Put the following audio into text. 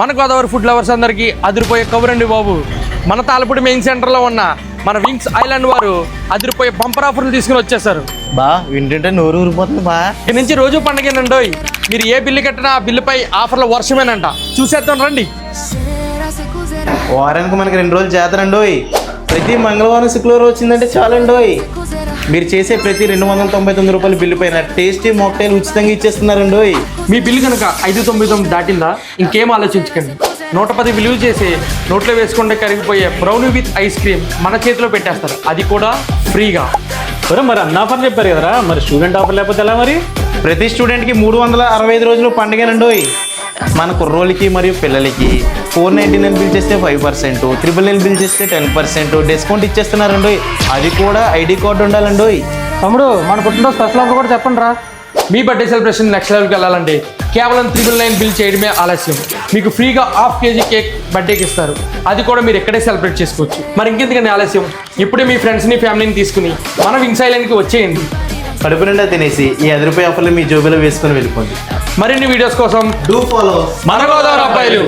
మన Godavari food lovers అందరికీ అదిరిపోయే కబురండి బాబు. మన తాళపూడి మెయిన్ సెంటర్లో ఉన్న మన వింగ్స్ ఐలాండ్ వారు అదిరిపోయే బంపర్ ఆఫర్లు తీసుకుని వచ్చేసారు. బా వింటుంటే నోరు ఊరిపోతుంది బా. ఇక్కడి నుంచి రోజు పండగేనండోయ్. మీరు ఏ బిల్లు కట్టినా ఆ బిల్లుపై ఆఫర్ల వర్షమేనంట. చూసేద్దాం రండి. వారానికి మనకి 2 రోజులు చేతనండోయ్. ప్రతి మంగళవారం శుక్రవారం వచ్చిందంటే చాలండోయ్. మీరు చేసే ప్రతి 299 రూపాయల బిల్లు పైన టేస్టీ మాక్టైల్ ఉచితంగా ఇచ్చేస్తున్నారండోయ్. మీ బిల్లు కనుక 599 దాటిందా ఇంకేం ఆలోచించకండి. 110 విలువ చేసి నోట్లో వేసుకుంటే కరిగిపోయే బ్రౌనీ విత్ ఐస్ క్రీమ్ మన చేతిలో పెట్టేస్తారు, అది కూడా ఫ్రీగా. మరి అన్న ఆఫర్ చెప్పారు కదరా, మరి స్టూడెంట్ ఆఫర్ లేకపోతే ఎలా? మరి ప్రతి స్టూడెంట్కి 365 రోజులు పండుగనండోయ్. మన కుర్రోళ్ళకి మరియు పిల్లలకి 499 బిల్ చేస్తే 5%, 999 బిల్ చేస్తే 10% డిస్కౌంట్ ఇచ్చేస్తున్నారండోయ్. అది కూడా ఐడి కార్డు ఉండాలండోయ్. తమ్ముడు మన పుట్టినరోజు స్పెషల్ ఆఫర్ కూడా చెప్పండి రా. మీ బర్త్డే సెలబ్రేషన్ నెక్స్ట్ లెవెల్కి వెళ్ళాలంటే కేవలం 999 బిల్ చేయడమే ఆలస్యం. మీకు ఫ్రీగా ½ కేజీ కేక్ బర్త్డేకి ఇస్తారు, అది కూడా మీరు ఎక్కడే సెలబ్రేట్ చేసుకోవచ్చు. మరి ఇంకెందుకండి ఆలస్యం, ఇప్పుడే మీ ఫ్రెండ్స్ని ఫ్యామిలీని తీసుకుని మన వింగ్స్ ఐలాండ్కి వచ్చేయండి. కడుపు నిండా తినేసి ఈ రూ. 10 ఆఫర్లు మీ జోబులో వేసుకొని వెళ్ళిపోండి. మరిన్ని వీడియోస్ కోసం డూ ఫాలో మన గోదావరి అబ్బాయిలు.